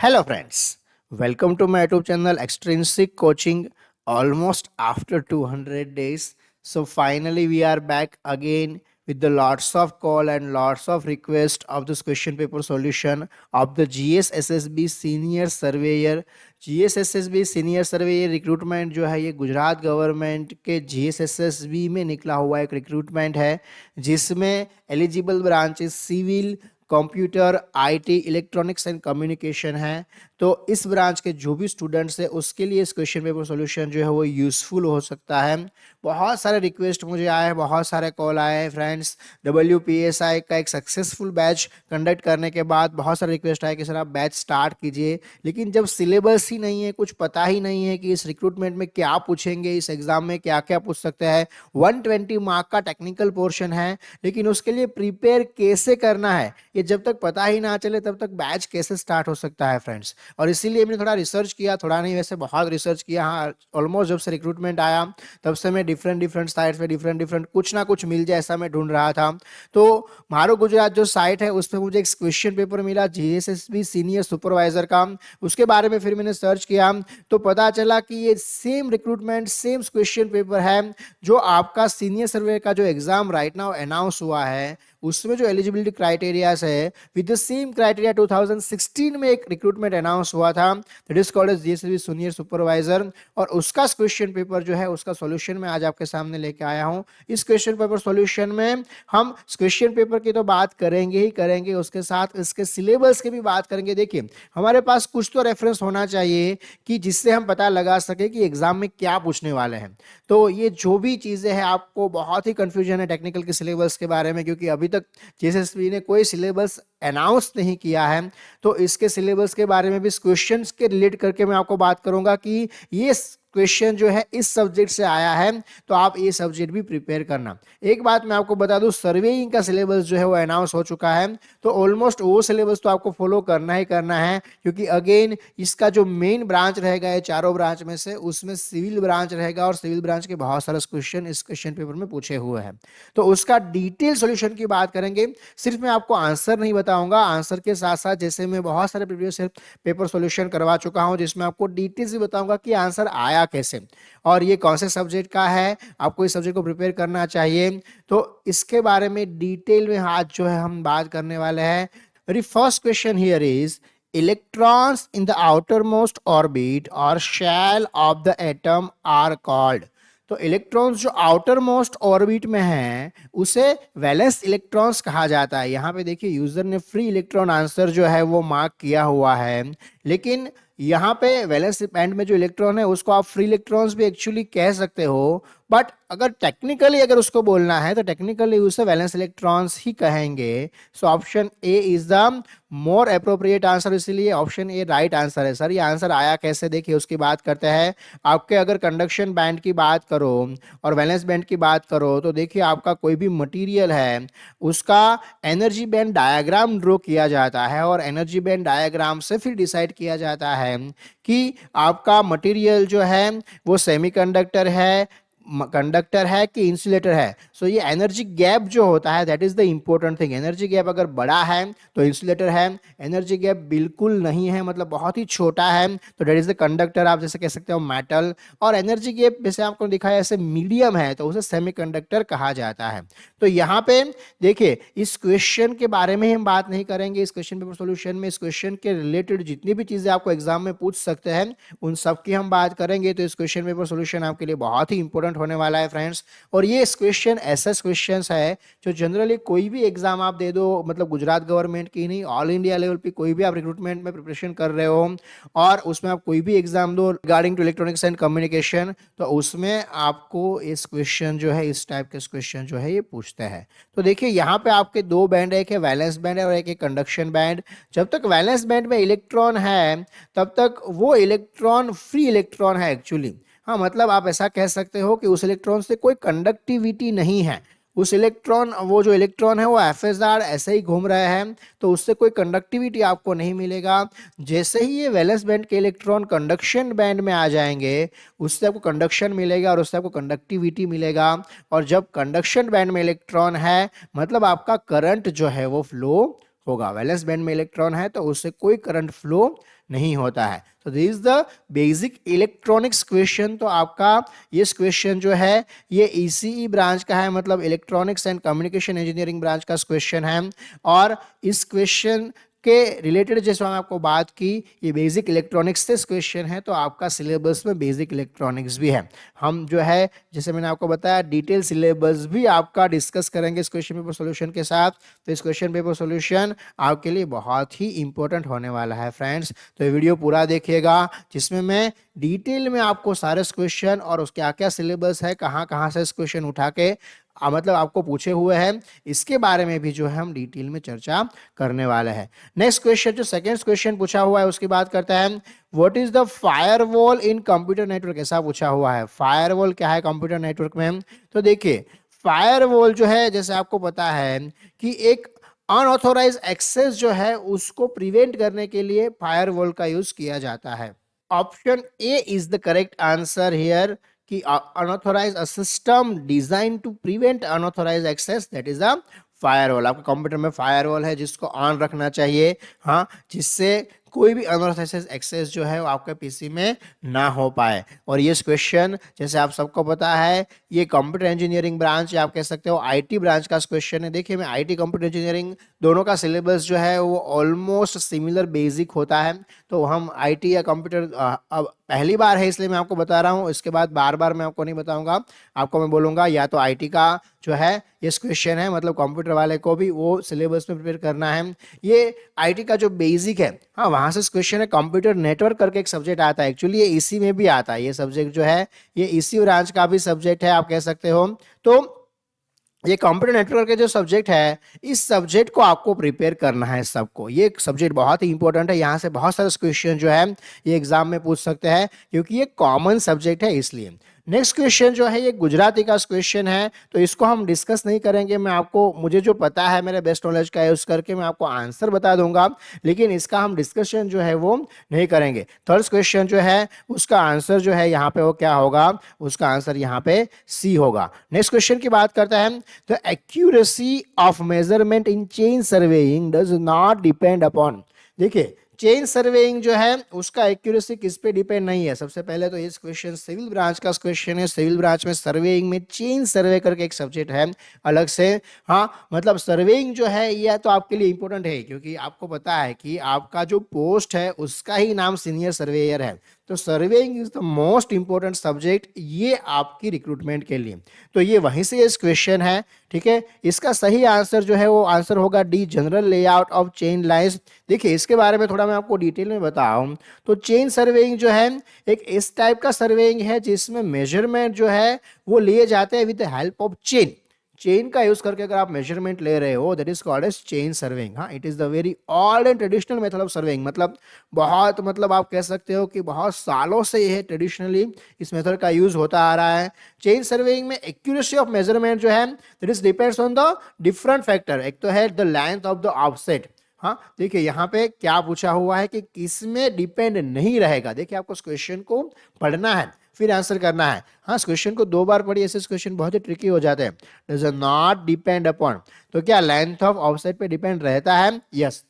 Hello friends, welcome to my YouTube channel Extrinsic Coaching almost after 200 days. So finally we are back again with the lots of call and lots of request of this question paper solution of the GSSSB Senior Surveyor. GSSSB Senior Surveyor recruitment जो है ये Gujarat government के GSSSB में निकला हुआ एक recruitment है जिसमें eligible branches civil computer IT electronics and communication है। तो इस ब्रांच के जो भी स्टूडेंट्स है उसके लिए इस क्वेश्चन पेपर सॉल्यूशन जो है वो यूज़फुल हो सकता है। बहुत सारे रिक्वेस्ट मुझे आए हैं, बहुत सारे कॉल आए हैं फ्रेंड्स। WPSI का एक सक्सेसफुल बैच कंडक्ट करने के बाद बहुत सारे रिक्वेस्ट आए कि सर आप बैच स्टार्ट कीजिए, लेकिन जब सिलेबस ही नहीं है, कुछ पता ही नहीं है कि इस रिक्रूटमेंट में क्या पूछेंगे, इस एग्जाम में क्या क्या पूछ सकते हैं। 120 मार्क का टेक्निकल पोर्शन है, लेकिन उसके लिए प्रिपेयर कैसे करना है ये जब तक पता ही ना चले तब तक बैच कैसे स्टार्ट हो सकता है फ्रेंड्स। और इसीलिए मैंने थोड़ा रिसर्च किया, थोड़ा नहीं वैसे बहुत रिसर्च किया। हाँ, ऑलमोस्ट जब से रिक्रूटमेंट आया तब से मैं डिफरेंट साइट्स पे डिफरेंट कुछ ना कुछ मिल जाए ऐसा मैं ढूंढ रहा था। तो मारो गुजरात जो साइट है उस पर मुझे एक क्वेश्चन पेपर मिला GSSB सीनियर सुपरवाइजर का। उसके बारे में फिर मैंने सर्च किया तो पता चला कि ये same recruitment same question paper है जो आपका सीनियर सर्वे का जो एग्जाम राइट नाउ अनाउंस हुआ है उसमें जो एलिजिबिलिटी क्राइटेरियाज है विद द सेम क्राइटेरिया 2016 में एक रिक्रूटमेंट अनाउंस हुआ था, that is called as GSSB senior supervisor. और उसका क्वेश्चन पेपर जो है उसका सॉल्यूशन मैं आज आपके सामने लेके आया हूं। इस क्वेश्चन पेपर सॉल्यूशन में हम क्वेश्चन पेपर की तो बात करेंगे ही करेंगे, उसके साथ इसके सिलेबस की भी बात करेंगे। देखिए, हमारे पास कुछ तो रेफरेंस होना चाहिए कि जिससे हम पता लगा सके कि एग्जाम में क्या पूछने वाले हैं। तो ये जो भी चीजें हैं, आपको बहुत ही कंफ्यूजन है टेक्निकल के सिलेबस के बारे में, क्योंकि अभी तक GSSB ने कोई सिलेबस अनाउंस नहीं किया है। तो इसके सिलेबस के बारे में भी क्वेश्चंस के रिलेट करके मैं आपको बात करूंगा कि ये क्वेश्चन जो है इस सब्जेक्ट से आया है, तो आप ये सब्जेक्ट भी प्रिपेयर करना। एक बात मैं आपको बता दूं, सर्वेइंग का सिलेबस जो है वो अनाउंस हो चुका है, तो ऑलमोस्ट वो सिलेबस तो आपको फॉलो करना ही करना है, क्योंकि अगेन इसका जो मेन ब्रांच रहेगा ये चारों ब्रांच में से उसमें सिविल ब्रांच रहेगा और सिविल ब्रांच के बहुत सारे क्वेश्चन इस क्वेश्चन पेपर में पूछे हुए हैं। तो उसका डिटेल सोल्यूशन की बात करेंगे। सिर्फ मैं आपको आंसर नहीं बताऊंगा, आंसर के साथ साथ जैसे मैं बहुत सारे प्रीवियस पेपर सोल्यूशन करवा चुका हूं जिसमें आपको डिटेल्स भी बताऊंगा कि आंसर आया कैसे और ये कौन से सब्जेक्ट का है, आपको इस सब्जेक्ट को प्रिपेयर करना चाहिए। तो इसके बारे में डिटेल में आज जो है हम बात करने वाले हैं। Very first question here is, electrons in the outermost orbit or shell of the atom are called। तो इलेक्ट्रॉन्स जो आउटर मोस्ट ऑर्बिट में है उसे वैलेंस इलेक्ट्रॉन्स कहा जाता है। यहाँ पे देखिए यूजर ने फ्री इलेक्ट्रॉन आंसर जो है वो मार्क किया हुआ है, लेकिन यहाँ पे वैलेंस बैंड में जो इलेक्ट्रॉन है उसको आप फ्री इलेक्ट्रॉन्स भी एक्चुअली कह सकते हो, बट अगर टेक्निकली अगर उसको बोलना है तो टेक्निकली उसे वैलेंस इलेक्ट्रॉन्स ही कहेंगे। सो option A is the more appropriate answer, इसीलिए ऑप्शन ए राइट आंसर है। सर ये आंसर आया कैसे, देखिए उसकी बात करते हैं। आपके अगर कंडक्शन बैंड की बात करो और वैलेंस बैंड की बात करो तो देखिए आपका कोई भी मटेरियल है उसका एनर्जी बैंड डायग्राम ड्रॉ किया जाता है और एनर्जी बैंड डायग्राम से फिर डिसाइड किया जाता है कि आपका मटेरियल जो है वो सेमीकंडक्टर है, कंडक्टर है कि इंसुलेटर है। सो ये एनर्जी गैप जो होता है that is the important thing. Energy gap अगर बड़ा है तो इंसुलेटर है, एनर्जी गैप बिल्कुल नहीं है मतलब बहुत ही छोटा है तो दैट इज द कंडक्टर, आप जैसे कह सकते हो मेटल। और एनर्जी गैप जैसे आपको दिखाया ऐसे मीडियम है तो उसे सेमीकंडक्टर कहा जाता है। तो यहाँ पे देखिए इस क्वेश्चन के बारे में हम बात नहीं करेंगे इस क्वेश्चन पेपर सॉल्यूशन में। इस क्वेश्चन के रिलेटेड जितनी भी चीजें आपको एग्जाम में पूछ सकते हैं उन सब की हम बात करेंगे। तो इस क्वेश्चन पेपर सॉल्यूशन आपके लिए बहुत ही इंपॉर्टेंट होने वाला है फ्रेंड्स। और ये क्वेश्चन ऐसा क्वेश्चंस है जो जनरली कोई भी एग्जाम आप दे दो, मतलब गुजरात गवर्नमेंट की नहीं, ऑल इंडिया लेवल पे कोई भी आप रिक्रूटमेंट में प्रिपरेशन कर रहे हो और उसमें आप कोई भी एग्जाम दो regarding to electronics and communication, तो उसमें आपको इस क्वेश्चन जो है इस टाइप के क्वेश्चन जो है ये पूछते हैं। तो देखिए यहाँ पे आपके दो बैंड है, एक है वैलेंस बैंड है और एक है कंडक्शन बैंड। जब तक वैलेंस बैंड में इलेक्ट्रॉन है तब तक वो इलेक्ट्रॉन फ्री इलेक्ट्रॉन है एक्चुअली। हाँ, मतलब आप ऐसा कह सकते हो कि उस इलेक्ट्रॉन से कोई कंडक्टिविटी नहीं है। उस इलेक्ट्रॉन वो जो इलेक्ट्रॉन है वो FSR ऐसे ही घूम रहे हैं तो उससे कोई कंडक्टिविटी आपको नहीं मिलेगा। जैसे ही ये वैलेंस बैंड के इलेक्ट्रॉन कंडक्शन बैंड में आ जाएंगे उससे आपको कंडक्शन मिलेगा और उससे आपको कंडक्टिविटी मिलेगा। और जब कंडक्शन बैंड में इलेक्ट्रॉन है मतलब आपका करंट जो है वो फ्लो होगा। वैलेंस बैंड में इलेक्ट्रॉन है तो उससे कोई करंट फ्लो नहीं होता है। तो this is the basic electronics question. तो आपका ये क्वेश्चन जो है ये ईसीई ब्रांच का है, मतलब electronics and communication engineering branch का क्वेश्चन है। और इस क्वेश्चन के रिलेटेड जैसे मैंने आपको बात की, ये बेसिक इलेक्ट्रॉनिक्स से क्वेश्चन है, तो आपका सिलेबस में बेसिक इलेक्ट्रॉनिक्स भी है। हम जो है जैसे मैंने आपको बताया डिटेल सिलेबस भी आपका डिस्कस करेंगे इस क्वेश्चन पेपर सॉल्यूशन के साथ। तो इस क्वेश्चन पेपर सॉल्यूशन आपके लिए बहुत ही इंपॉर्टेंट होने वाला है फ्रेंड्स। तो ये वीडियो पूरा देखिएगा, जिसमें मैं डिटेल में आपको सारे क्वेश्चन और उसके क्या क्या सिलेबस है, कहाँ कहाँ से इस क्वेश्चन उठा के मतलब आपको पूछे हुए हैं, इसके बारे में भी जो है हम डिटेल में चर्चा करने वाले हैं। नेक्स्ट क्वेश्चन जो सेकंड क्वेश्चन पूछा हुआ है उसकी बात करते हैं। What is the firewall in computer network, ऐसा पूछा हुआ है। फायरवॉल क्या है कंप्यूटर नेटवर्क में? तो देखिए फायरवॉल जो है जैसे आपको पता है कि एक अनऑथोराइज एक्सेस जो है उसको प्रिवेंट करने के लिए फायरवॉल का यूज किया जाता है। Option A is the correct answer here कि unauthorize a system design to prevent unauthorize access, that is a firewall. आपके कंप्यूटर में फायरवॉल है जिसको ऑन रखना चाहिए, हाँ, जिससे कोई भी अनऑथोराइज एक्सेस जो है वो आपके पीसी में ना हो पाए। और ये क्वेश्चन जैसे आप सबको पता है ये कंप्यूटर इंजीनियरिंग ब्रांच या आप कह सकते हो आईटी ब्रांच का क्वेश्चन है। देखिए मैं आईटी कंप्यूटर इंजीनियरिंग दोनों का सिलेबस जो है वो ऑलमोस्ट सिमिलर बेसिक होता है। तो हम आईटी या कंप्यूटर अब पहली बार है इसलिए मैं आपको बता रहा हूँ, इसके बाद बार बार मैं आपको नहीं बताऊंगा। आपको मैं बोलूंगा या तो आईटी का जो है ये क्वेश्चन है, मतलब कंप्यूटर वाले को भी वो सिलेबस में प्रिपेयर करना है। ये आईटी का जो बेसिक है, हाँ, वहां से क्वेश्चन है। कंप्यूटर नेटवर्क करके एक सब्जेक्ट आता है, एक्चुअली ये इसी में भी आता है। ये सब्जेक्ट जो है ये इसी ब्रांच का भी सब्जेक्ट है आप कह सकते हो। तो ये कंप्यूटर नेटवर्क के जो सब्जेक्ट है इस सब्जेक्ट को आपको प्रिपेयर करना है सबको। ये सब्जेक्ट बहुत ही इंपॉर्टेंट है, यहाँ से बहुत सारे क्वेश्चन जो है ये एग्जाम में पूछ सकते हैं क्योंकि ये कॉमन सब्जेक्ट है इसलिए। नेक्स्ट क्वेश्चन जो है ये गुजराती का क्वेश्चन है, तो इसको हम डिस्कस नहीं करेंगे। मैं आपको मुझे जो पता है मेरे बेस्ट नॉलेज का यूज करके मैं आपको आंसर बता दूंगा, लेकिन इसका हम डिस्कशन जो है वो नहीं करेंगे। थर्ड क्वेश्चन जो है उसका आंसर जो है यहाँ पे वो क्या होगा, उसका आंसर यहाँ पे सी होगा। नेक्स्ट क्वेश्चन की बात करते हैं। The accuracy of measurement in chain surveying does not depend upon, देखिए चेन सर्वेइंग जो है उसका एक्यूरेसी किस पे डिपेंड नहीं है। सबसे पहले तो इस क्वेश्चन सिविल ब्रांच का क्वेश्चन है। सिविल ब्रांच में सर्वेइंग में चेन सर्वे करके एक सब्जेक्ट है अलग से, हाँ, मतलब सर्वेइंग जो है यह तो आपके लिए इंपॉर्टेंट है क्योंकि आपको पता है कि आपका जो पोस्ट है उसका ही नाम सीनियर सर्वेयर है। तो surveying is the most important subject ये आपकी रिक्रूटमेंट के लिए। तो ये वहीं से इस क्वेश्चन है, ठीक है। इसका सही आंसर जो है वो आंसर होगा D, general layout of chain lines. देखिए इसके बारे में थोड़ा मैं आपको डिटेल में बताऊं तो चेन सर्वेइंग जो है एक इस टाइप का सर्वेइंग है जिसमें मेजरमेंट जो है वो लिए जाते हैं with the help of chain. Chain का यूज करके अगर आप मेजरमेंट ले रहे हो that is called as chain surveying. हाँ, it is the very old and traditional method of surveying, मतलब बहुत, मतलब आप कह सकते हो कि बहुत सालों से यह ट्रेडिशनली इस मेथड का यूज होता आ रहा है। चेन सर्वेइंग में एक्यूरेसी ऑफ मेजरमेंट जो है that is depends on the different factor. एक तो है the length of the offset. हाँ, देखिए यहाँ पे क्या पूछा हुआ है कि किसमें डिपेंड नहीं रहेगा। देखिए आपको इस क्वेश्चन को पढ़ना है फिर आंसर करना है। हाँ, इस क्वेश्चन को दो बार पढ़िए, ऐसे क्वेश्चन बहुत ही ट्रिकी हो जाते हैं। डज नॉट डिपेंड अपॉन, तो क्या लेंथ ऑफ ऑफसेट पे डिपेंड रहता है? यस।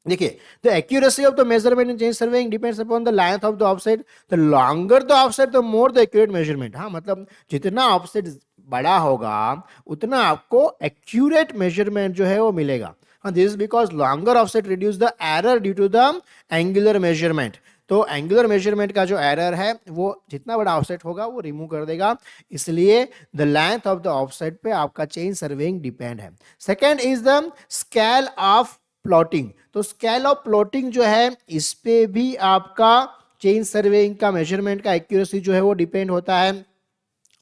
देखिए the accuracy of the measurement in chain surveying depends upon the length of the offset, the longer the offset the more the accurate measurement. हाँ, मतलब जितना offset बड़ा होगा उतना आपको एक्यूरेट मेजरमेंट जो है वो मिलेगा। हाँ, this is because longer offset reduce the error due to the angular measurement. तो एंगुलर मेजरमेंट का जो एरर है वो जितना बड़ा ऑफसेट होगा वो रिमूव कर देगा, इसलिए the length of the offset पे आपका चेन सर्वेइंग डिपेंड है। Second is the scale of plotting. तो स्केल ऑफ प्लॉटिंग जो है इस पे भी आपका चेन सर्वेइंग का मेजरमेंट का एक्यूरेसी जो है वो डिपेंड होता है।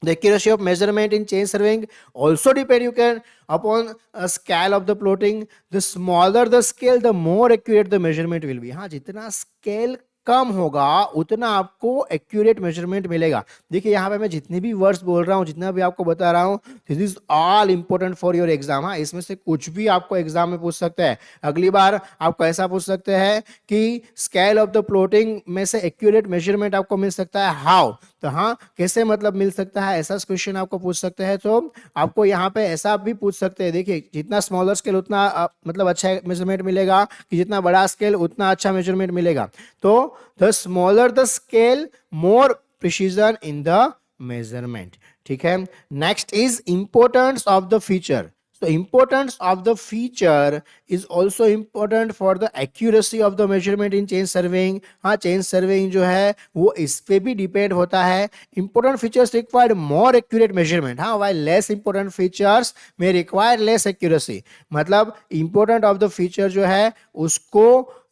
The accuracy of measurement in chain surveying also depend you can upon a scale of the plotting. The smaller the scale, the more accurate the measurement will be. हाँ, जितना scale कम होगा उतना आपको एक्यूरेट मेजरमेंट मिलेगा। देखिए यहाँ पे मैं जितने भी वर्ड्स बोल रहा हूँ, जितना भी आपको बता रहा हूँ, this is all important for your exam. हाँ, इसमें से कुछ भी आपको एग्जाम में पूछ सकते हैं। अगली बार आपको ऐसा पूछ सकते हैं कि स्केल ऑफ द प्लॉटिंग में से एक्यूरेट मेजरमेंट आपको मिल सकता है, हाउ? तो हाँ, कैसे मतलब मिल सकता है, ऐसा क्वेश्चन आपको पूछ सकते हैं। तो आपको यहाँ पे ऐसा भी पूछ सकते हैं, देखिए जितना स्मॉलर स्केल उतना मतलब अच्छा मेजरमेंट मिलेगा, कि जितना बड़ा स्केल उतना अच्छा मेजरमेंट मिलेगा। तो the smaller the scale more precision in the measurement. ठीक है, next is importance of the feature. So importance of the feature is also important for the accuracy of the measurement in chain surveying। हाँ, chain surveying जो है वो इस पे भी depend होता है। important features require more accurate measurement, हाँ, while less important features may require less accuracy। मतलब important of the feature जो है उसको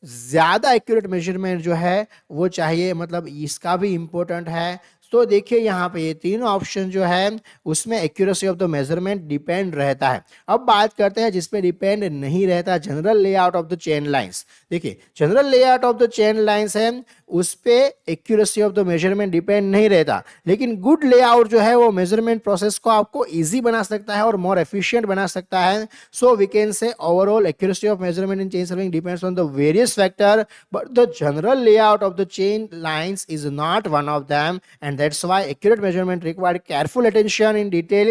ज्यादा एक्यूरेट मेजरमेंट जो है वो चाहिए, मतलब इसका भी इंपॉर्टेंट है। तो देखिए यहाँ पे ये तीनों ऑप्शन जो है उसमें accuracy of the measurement depend रहता है। अब बात करते हैं जिसपे डिपेंड नहीं रहता, general layout of the chain lines. देखिए general layout of the chain lines है उस पे accuracy of the measurement depend नहीं रहता, लेकिन गुड लेआउट जो है वो मेजरमेंट प्रोसेस को आपको इजी बना सकता है और मोर एफिशिएंट बना सकता है। So we can say overall accuracy of measurement in chain surveying depends on the various factor, but the general layout of the chain lines is not one of them, and that's why accurate measurement required careful attention in detail,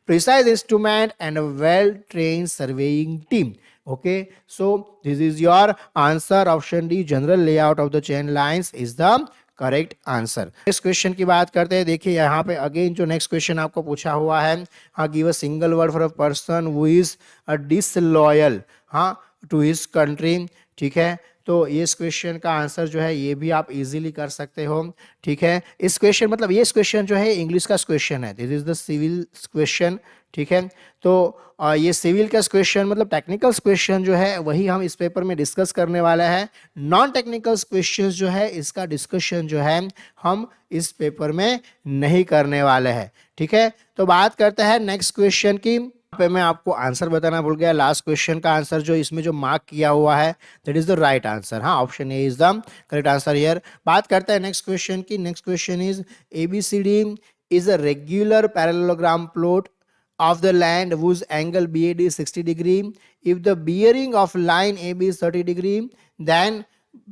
precise instrument and a well trained surveying team। Okay, so this is your answer, option D, general layout of the chain lines is the correct answer. इस question की बात करते हैं, देखिए यहाँ पे again जो next question आपको पूछा हुआ है, हाँ, give a single word for a person who is a disloyal, हाँ, टू हिज कंट्री। ठीक है, तो ये इस क्वेश्चन का आंसर जो है ये भी आप इजीली कर सकते हो। ठीक है, इस क्वेश्चन मतलब ये क्वेश्चन जो है इंग्लिश का क्वेश्चन है, this is the civil question. ठीक है, तो ये सिविल का क्वेश्चन मतलब टेक्निकल क्वेश्चन जो है वही हम इस पेपर में डिस्कस करने वाले हैं। नॉन टेक्निकल क्वेश्चन जो है इसका डिस्कशन जो है हम इस पेपर में नहीं करने वाले हैं। ठीक है, तो बात करते हैं नेक्स्ट क्वेश्चन की। पे मैं आपको आंसर बताना भूल गया, लास्ट क्वेश्चन का आंसर जो इसमें जो मार्क किया हुआ है that is the right answer. हाँ, option A is the correct answer here. बात करते हैं नेक्स्ट क्वेश्चन की। Next question is ABCD is a regular parallelogram plot of the land whose angle BAD is 60 degree. If the bearing of line AB is 30 degree, then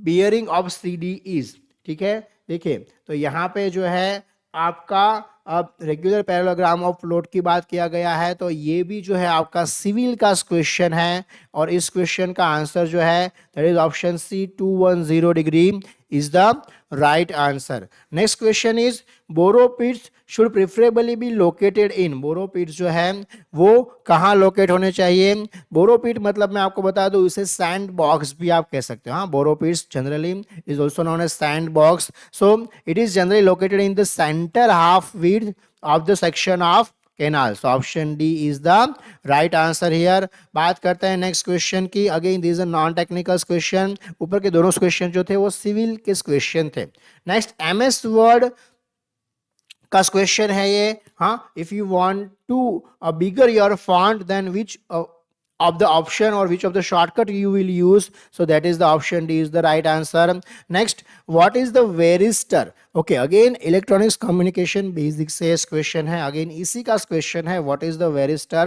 bearing of CD is। ठीक है, देखिए तो यहाँ पे जो है आपका अब रेगुलर पैरेललोग्राम ऑफ प्लॉट की बात किया गया है, तो ये भी जो है आपका सिविल का क्वेश्चन है और इस क्वेश्चन का आंसर जो है that is option C 210 degree is the right answer. Next question is borrow pits should preferably be located in. Borrow pits जो है वो कहाँ लोकेट होने चाहिए? बोरोपिट मतलब मैं आपको बता दूं इसे सैंड बॉक्स भी आप कह सकते हो। हाँ, borrow pits generally is also known as sand box. So it is generally located in the centre half width of the section of canal। So option D is the right answer here। बात करते हैं next question की। Again this is non technical question, ऊपर के दोनों question जो थे वो सिविल के क्वेश्चन थे। नेक्स्ट MS वर्ड का क्वेश्चन है ये। हाँ, if you want to bigger your font then which of the option or which of the shortcut you will use, so that is the option D is the right answer। Next, what is the varistor? Okay, again electronics communication basic से question है, again इसी का question है, what is the varistor?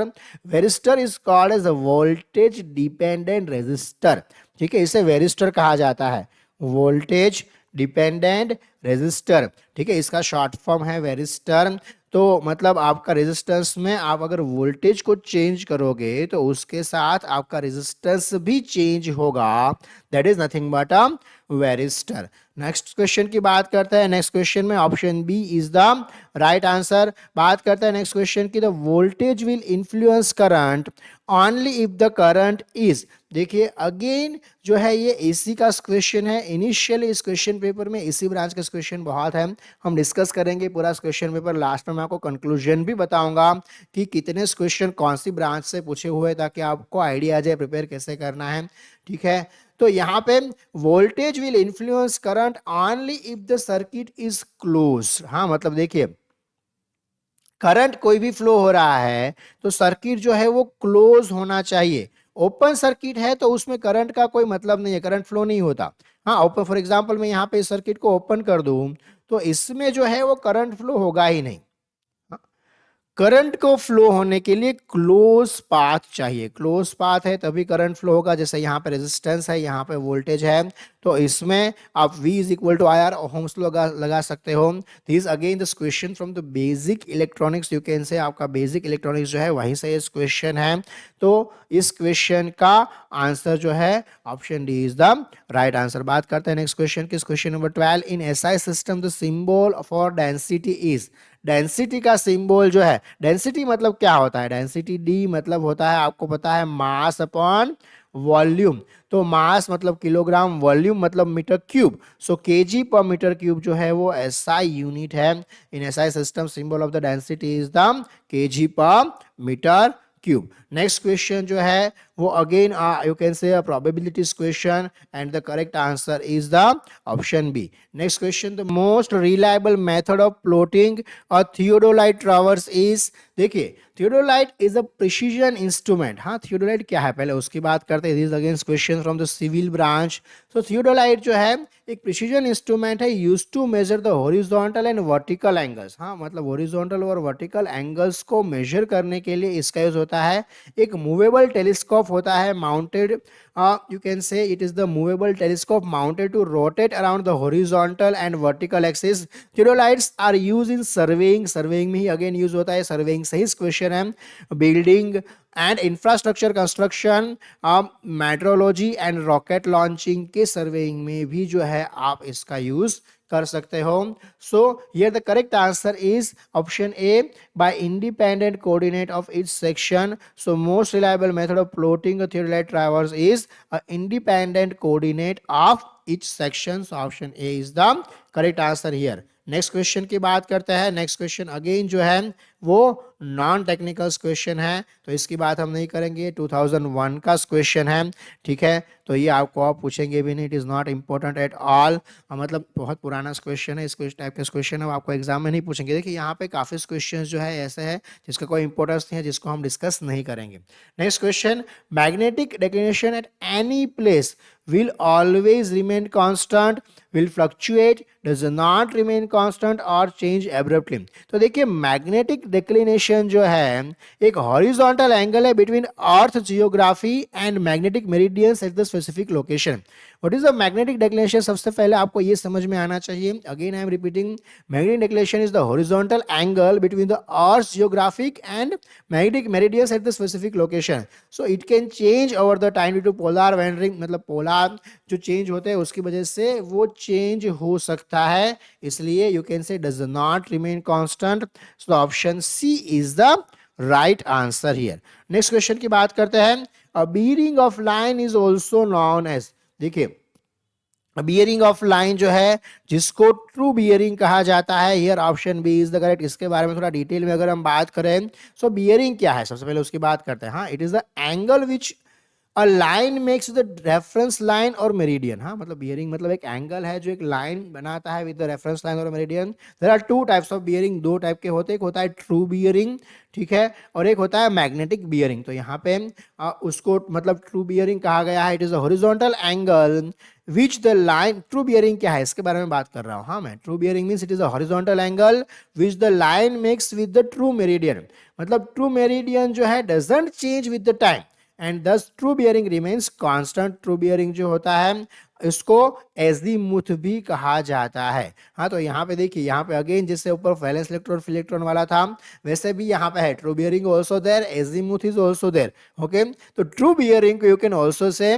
Varistor is called as a voltage dependent resistor। ठीक है, इसे varistor कहा जाता है, voltage डिपेंडेंट रेजिस्टर। ठीक है, इसका शॉर्ट फॉर्म है वेरिस्टर। तो मतलब आपका रेजिस्टेंस में आप अगर वोल्टेज को चेंज करोगे तो उसके साथ आपका रेजिस्टेंस भी चेंज होगा, that is nothing but a varistor. Next question की बात करते हैं। नेक्स्ट क्वेश्चन में option B is the right answer. बात करते हैं नेक्स्ट क्वेश्चन की। The voltage will influence current only if the current is. देखिए अगेन जो है ये एसी का क्वेश्चन है। इनिशियली इस क्वेश्चन पेपर में एसी ब्रांच का क्वेश्चन बहुत है, हम डिस्कस करेंगे पूरा क्वेश्चन पेपर। लास्ट में मैं आपको कंक्लूजन भी बताऊंगा कि कितने क्वेश्चन कौन सी ब्रांच से पूछे हुए, ताकि आपको आइडिया आ जाए प्रिपेयर कैसे करना है। ठीक है, तो यहाँ पे voltage will influence current only if the circuit is close. हाँ, मतलब देखिए करंट कोई भी फ्लो हो रहा है तो सर्किट जो है वो क्लोज होना चाहिए। ओपन सर्किट है तो उसमें करंट का कोई मतलब नहीं है, करंट फ्लो नहीं होता। हाँ, ओपन फॉर एग्जांपल मैं यहाँ पे इस सर्किट को ओपन कर दूं तो इसमें जो है वो करंट फ्लो होगा ही नहीं। करंट को फ्लो होने के लिए क्लोज पाथ चाहिए, क्लोज पाथ है तभी करंट फ्लो होगा। जैसे यहाँ पे रेजिस्टेंस है, यहाँ पे वोल्टेज है, तो इसमें आप V is equal to IR ohms लगा सकते हो। This again this question from the basic electronics, you can say आपका बेसिक इलेक्ट्रॉनिक्स जो है वहीं से इस क्वेश्चन है। तो इस क्वेश्चन का आंसर जो है option D is the right answer. बात करते हैं नेक्स्ट क्वेश्चन की, question number 12। In SI system the symbol for density is, density का सिंबल जो है, डेंसिटी मतलब क्या होता है, डेंसिटी डी मतलब होता है, आपको पता है, मास अपॉन वॉल्यूम। तो मास मतलब किलोग्राम, वॉल्यूम मतलब मीटर क्यूब। सो केजी पर मीटर क्यूब जो है वो एसआई यूनिट है। In SI system symbol of the density is the KG पर मीटर क्यूब। नेक्स्ट क्वेश्चन जो है वो again you can say a probabilities question and the correct answer is the option B. Next question, the most reliable method of plotting a theodolite traverse is. देखिए, theodolite is a precision instrument. हाँ, theodolite क्या है पहले उसकी बात करते हैं। This against question from the civil branch. तो थियोडोलाइट जो है एक प्रिसीजन इंस्ट्रूमेंट है used to measure the horizontal and vertical angles. हाँ, मतलब हॉरिजॉन्टल और वर्टिकल एंगल्स को मेजर करने के लिए इसका यूज होता है। एक मूवेबल टेलीस्कोप होता है mounted, you can say it is the movable telescope mounted to rotate around the horizontal and vertical axis. Theodolites are used in surveying, surveying में ही again use होता है, surveying सही क्वेश्चन है, building and infrastructure construction, meteorology and rocket launching के surveying में भी जो है आप इसका यूज कर सकते हो। So here the correct answer is option A, by independent coordinate of each section. So most reliable method of plotting a theodolite traverse is a independent coordinate of each section. So option A is the correct answer here. Next question की बात करते हैं। Next question again जो है वो non technical question है, तो इसकी बात हम नहीं करेंगे। 2001 का क्वेश्चन है, ठीक है, तो ये आपको आप पूछेंगे भी नहीं, it is not important at all. मतलब बहुत पुराना क्वेश्चन है, इस टाइप के क्वेश्चन है आपको एग्जाम में नहीं पूछेंगे। देखिए यहाँ पे काफ़ी क्वेश्चन जो है ऐसे है जिसका कोई इंपॉर्टेंस नहीं है, जिसको हम डिस्कस नहीं करेंगे। Next question, magnetic declination at any place will always remain constant, will fluctuate, does not remain constant or change abruptly। तो देखिए मैग्नेटिक डिक्लिनेशन जो है एक हॉरिजॉन्टल एंगल है between earth geography and magnetic meridians at the specific location. What is the magnetic declination? सबसे पहले आपको ये समझ में आना चाहिए, again I am repeating, magnetic declination is the horizontal angle between the earth geographic and magnetic meridians at the specific location. So it can change over the time due to polar wandering, मतलब polar जो change होते हैं उसकी वजह से वो change हो सकता है, इसलिए you can say does not remain constant. So option C is the right answer here. Next question की बात करते हैं, a bearing of line is also known as. देखिए बियरिंग ऑफ लाइन जो है जिसको ट्रू बियरिंग कहा जाता है, here option B is the correct. इसके बारे में थोड़ा डिटेल में अगर हम बात करें, सो बियरिंग क्या है सबसे पहले उसकी बात करते हैं। हाँ, it is the angle which a line makes the reference line और मेरिडियन। हाँ, मतलब बियरिंग मतलब एक एंगल है जो एक लाइन बनाता है विद द रेफरेंस लाइन और meridian. There are two types of bearing, दो टाइप के होते हैं, एक होता है ट्रू बियरिंग, ठीक है, और एक होता है मैग्नेटिक बियरिंग। तो यहाँ पे उसको मतलब ट्रू बियरिंग कहा गया है। It is a horizontal angle which the line, true bearing क्या है इसके बारे में बात कर रहा हूँ। हाँ, मैं true bearing means it is a horizontal angle which the line makes with the true meridian. मतलब ट्रू मेरिडियन जो है doesn't change with the time and thus true bearing remains constant. True bearing जो होता है इसको azimuth भी कहा जाता है। हाँ, तो यहाँ पे देखिए, यहाँ पे अगेन जिससे ऊपर वैलेंस इलेक्ट्रॉन फ्री इलेक्ट्रॉन वाला था वैसे भी यहाँ पे है true bearing also there, azimuth is also there. Okay, तो true bearing you can also say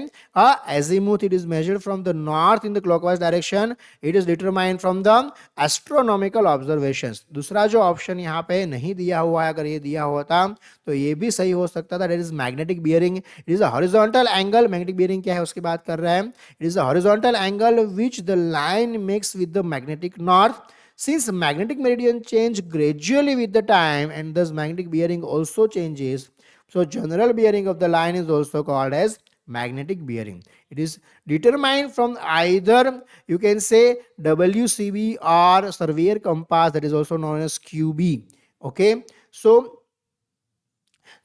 azimuth, it is measured from the north in the clockwise direction, it is determined from the astronomical observations। दूसरा जो option यहाँ पे नहीं दिया हुआ है, अगर ये दिया होता तो ये भी सही हो सकता था। that is magnetic bearing, it is a horizontal angle। magnetic bearing क्या है उसकी बात कर रहे हैं, it is a horizontal angle which the line makes with the magnetic north। Since magnetic meridian change gradually with the time and thus magnetic bearing also changes, so general bearing of the line is also called as magnetic bearing। It is determined from either you can say WCB or surveyor compass, that is also known as QB। Okay, so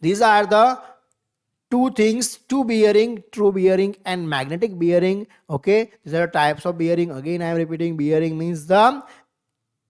these are the two things, two bearing, true bearing and magnetic bearing. Okay, these are types of bearing. Again I am repeating, bearing means the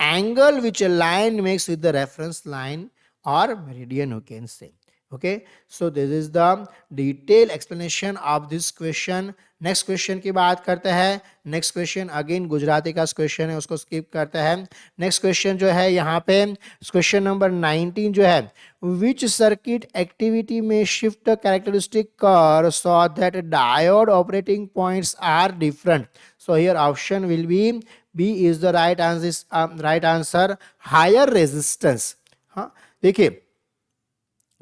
angle which a line makes with the reference line or meridian, you can say. Okay, so this is the detailed explanation of this question. Next question की बात करते हैं. Next question again Gujarati का question है, उसको skip करते हैं. Next question जो है यहाँ पे क्वेश्चन नंबर 19 जो है, विच सर्किट एक्टिविटी में शिफ्ट कैरेक्टरिस्टिक कर so that diode operating points are different. So here option will be B is the right answer. Right answer, higher resistance. हाँ देखिए,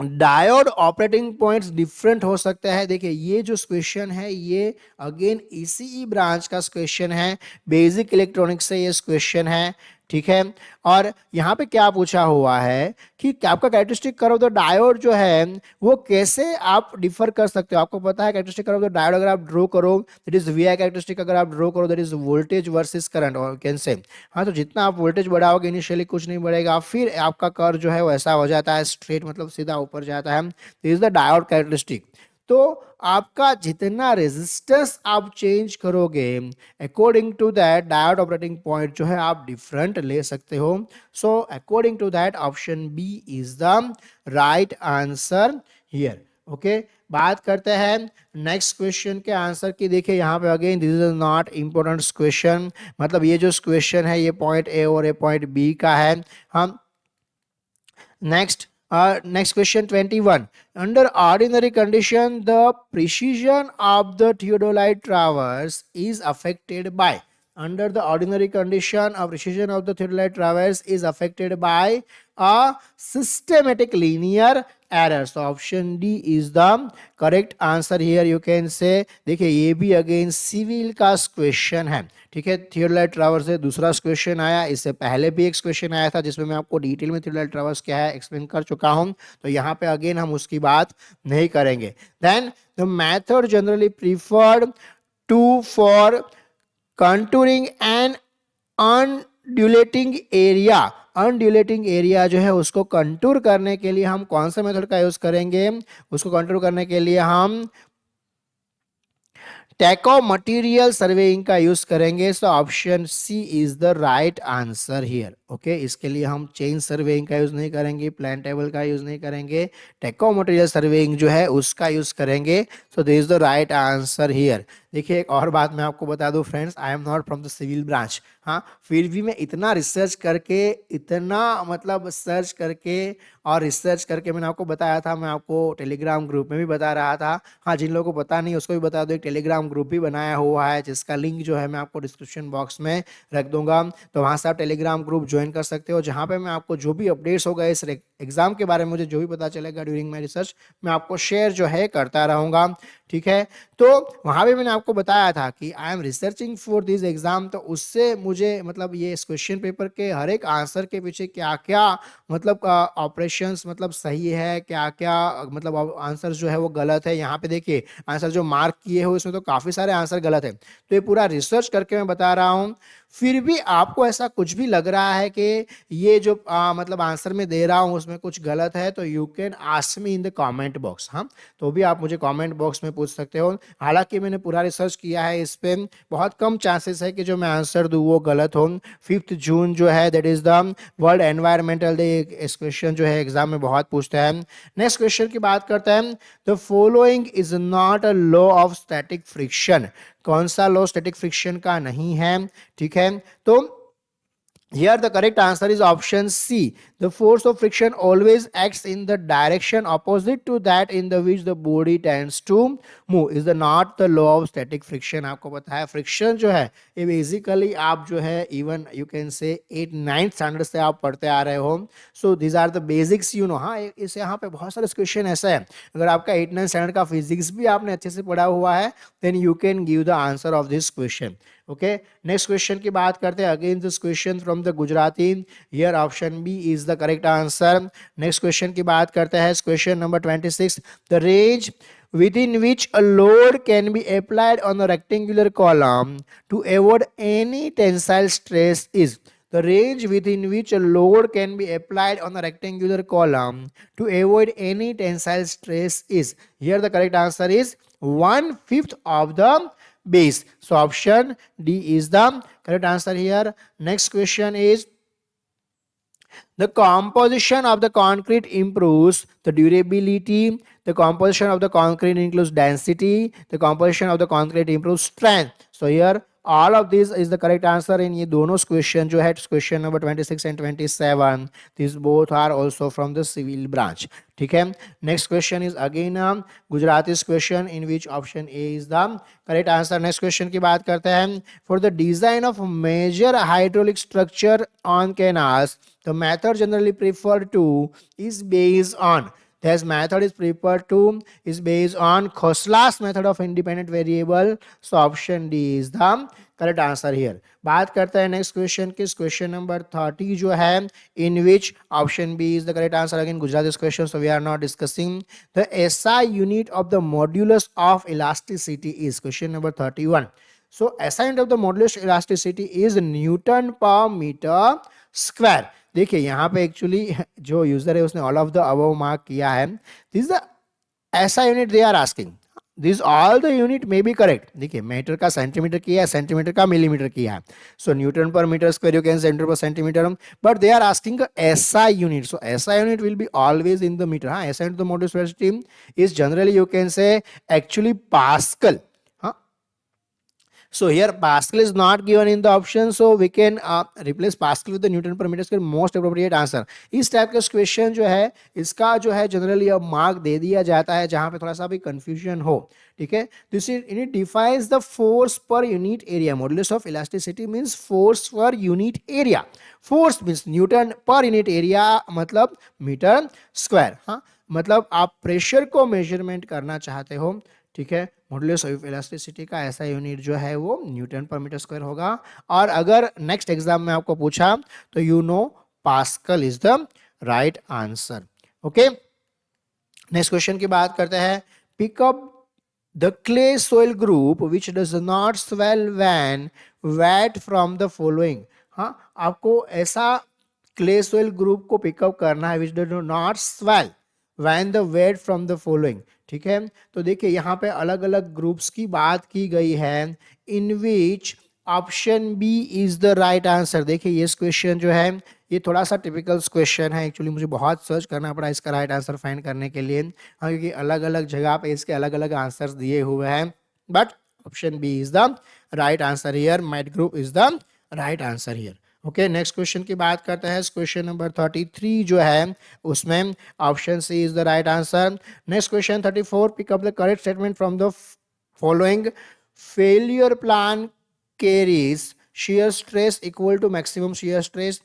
डायोड ऑपरेटिंग पॉइंट्स डिफरेंट हो सकता है. देखिए ये जो क्वेश्चन है ये अगेन ईसीई ब्रांच का क्वेश्चन है, बेसिक इलेक्ट्रॉनिक्स से ये क्वेश्चन है. ठीक है, और यहाँ पे क्या पूछा हुआ है कि आपका characteristic curve of the diode जो है वो कैसे आप डिफर कर सकते हो. आपको पता है characteristic curve of the diode अगर आप ड्रॉ करो that is V I characteristic, अगर आप ड्रॉ करो that is voltage versus current और कैन से. हाँ, तो जितना आप वोल्टेज बढ़ाओगे इनिशियली कुछ नहीं बढ़ेगा, फिर आपका कर्व जो है वो ऐसा हो जाता है स्ट्रेट, मतलब सीधा ऊपर जाता है. This is the diode characteristic. तो आपका जितना रेजिस्टेंस आप चेंज करोगे according to that diode operating point जो है आप डिफरेंट ले सकते हो. So according to that option B is the right answer here. Okay, बात करते हैं नेक्स्ट क्वेश्चन के आंसर की. देखिए यहाँ पे again this is not important question, मतलब ये जो क्वेश्चन है ये पॉइंट ए और ये पॉइंट बी का है. हम next question 21. Under ordinary condition, the precision of the theodolite traverse is affected by. Under the ordinary condition, of precision of the theodolite traverse is affected by a systematic linear error. So option D is the correct answer here. You can say. देखिए ये भी again civil का question है. ठीक है, theodolite traverse से दूसरा question आया, इससे पहले भी एक क्वेश्चन आया था जिसमें मैं आपको डिटेल में थियोडोलाइट ट्रावर्स क्या है एक्सप्लेन कर चुका हूं, तो यहाँ पे अगेन हम उसकी बात नहीं करेंगे. Then the method generally preferred to for contouring and undulating area. Undulating area जो है उसको कंटूर करने के लिए हम कौन सा मेथड का यूज करेंगे? उसको कंटूर करने के लिए हम टेको मटेरियल सर्वेइंग का यूज करेंगे. So option C is the right answer here. Okay, इसके लिए हम चेन सर्वेइंग का यूज नहीं करेंगे, प्लान टेबल का यूज नहीं करेंगे, टेको मटेरियल सर्वेइंग जो है उसका यूज करेंगे. So this is the right answer here. देखिए एक और बात मैं आपको बता दूं friends, I am not from the civil branch. हाँ, फिर भी मैं इतना रिसर्च करके, इतना मतलब सर्च करके और रिसर्च करके मैंने आपको बताया था, मैं आपको टेलीग्राम ग्रुप में भी बता रहा था. हाँ, जिन लोगों को पता नहीं उसको भी बता दो, एक टेलीग्राम ग्रुप भी बनाया हुआ है जिसका लिंक जो है मैं आपको डिस्क्रिप्शन बॉक्स में रख दूंगा. तो वहाँ से आप टेलीग्राम ग्रुप ज्वाइन कर सकते हो, जहाँ पे मैं आपको जो भी अपडेट्स होगा इस एग्जाम के बारे में, मुझे जो भी पता चलेगा ड्यूरिंग माई रिसर्च, मैं आपको शेयर जो है करता रहूँगा. ठीक है, तो वहाँ भी मैंने आपको बताया था कि I am researching for this exam, तो उससे मुझे मतलब ये इस क्वेश्चन पेपर के हर एक आंसर के पीछे क्या क्या मतलब ऑपरेशंस मतलब सही है, क्या क्या मतलब आंसर जो है वो गलत है. यहाँ पे देखिए आंसर जो मार्क किए हो इसमें तो काफ़ी सारे आंसर गलत है, तो ये पूरा रिसर्च करके मैं बता रहा हूँ. फिर भी आपको ऐसा कुछ भी लग रहा है कि ये जो मतलब आंसर में दे रहा हूँ उसमें कुछ गलत है, तो you can ask me in the comment box. हाँ, तो भी आप मुझे कमेंट बॉक्स में पूछ सकते हो. हालांकि मैंने पूरा रिसर्च किया है, इस पे बहुत कम चांसेस है कि जो मैं आंसर दूँ वो गलत हो. 5 जून जो है that is the world environmental day, इस क्वेश्चन जो है एग्जाम में बहुत पूछता है. नेक्स्ट क्वेश्चन की बात करते हैं. The following is not a law of static friction. कौन सा लॉ स्टैटिक फ्रिक्शन का नहीं है? ठीक है, तो here the correct answer is option C. The force of friction always acts in the direction opposite to that in the which the body tends to move. Is the not the law of static friction. आपको पता है friction जो है ये basically आप जो है even you can से 8-9 स्टैंडर्ड से आप पढ़ते आ रहे हो. So this are the basics you know. हाँ, इस यहाँ पे बहुत सारे क्वेश्चन ऐसा है, अगर आपका 8-9 स्टैंडर्ड का फिजिक्स भी आपने अच्छे से पढ़ा हुआ है then you can give the answer of this question. Okay, next question की बात करते हैं. Again this question from the Gujarati. Here option B is the correct answer. Next question की बात करते हैं. Question number 26. The range within which a load can be applied on a rectangular column to avoid any tensile stress is. the range within which a load can be applied on a rectangular column to avoid any tensile stress is. Here the correct answer is 1/5 of the base. So option D is the correct answer here. Next question is, the composition of the concrete improves the durability. The composition of the concrete includes density. The composition of the concrete improves strength. So here all of this is the correct answer in ये दोनों question जो है question number 26 and 27. These both are also from the civil branch. ठीक है. Next question is again Gujarati's question in which option A is the correct answer. Next question की बात करते हैं. For the design of major hydraulic structure on canals, the method generally preferred to is based on. This method is preferred to is based on Khosla's method of independent variable. So option D is the correct answer here. बात करते हैं next question किस question number 30 जो है in which option B is the correct answer. Again Gujarati's question, so we are not discussing. The SI unit of the modulus of elasticity is question number 31. So SI unit of the modulus of elasticity is Newton per meter square. देखिए यहाँ पे actually जो user है उसने all of the above mark किया है. This the SI unit they are asking. This all the unit may be correct. देखिए meter का सेंटीमीटर किया है, सेंटीमीटर का मिलीमीटर किया है. So newton per meter square you can centimeter per centimeter, but they are asking SI unit. So SI unit will be always in the meter. हाँ, SI unit the modulus of elasticity is generally you can से actually pascal. So here Pascal is not given in the option, so we can replace Pascal with the Newton per meter square. Most appropriate answer. इस type का question जो है इसका जो है generally अब mark दे दिया जाता है जहां पे थोड़ा सा भी कंफ्यूजन हो. ठीक है. This it defines the force per unit area. Modulus of elasticity means force per unit area. Force means Newton per unit area मतलब मीटर स्क्वायर. हाँ, मतलब आप प्रेशर को मेजरमेंट करना चाहते हो. ठीक है. मॉडुलस ऑफ इलास्टिसिटी का ऐसा यूनिट जो है वो न्यूटन पर मीटर स्क्वायर होगा. और अगर नेक्स्ट एग्जाम में आपको पूछा तो you know Pascal is the right answer. Okay. Next question की बात करते हैं. Pick up the clay soil group which does not swell when wet from the following. हाँ, आपको ऐसा क्ले सोइल ग्रुप को पिकअप करना है which does not swell when the wet from the following. ठीक है. तो देखिए यहाँ पे अलग अलग ग्रुप्स की बात की गई है in which option B is the right answer. देखिए ये क्वेश्चन जो है ये थोड़ा सा टिपिकल क्वेश्चन है. एक्चुअली मुझे बहुत सर्च करना पड़ा इसका राइट आंसर फाइंड करने के लिए. हाँ, क्योंकि अलग अलग जगह पे इसके अलग अलग आंसर्स दिए हुए हैं, but option B is the right answer here. Mat group is the right answer here. Okay. Next question की बात करते हैं. क्वेश्चन नंबर 33 जो है उसमें option C is the right answer. Next question 34. Pick up the correct statement from the following. Failure plane carries shear stress equal to maximum shear stress.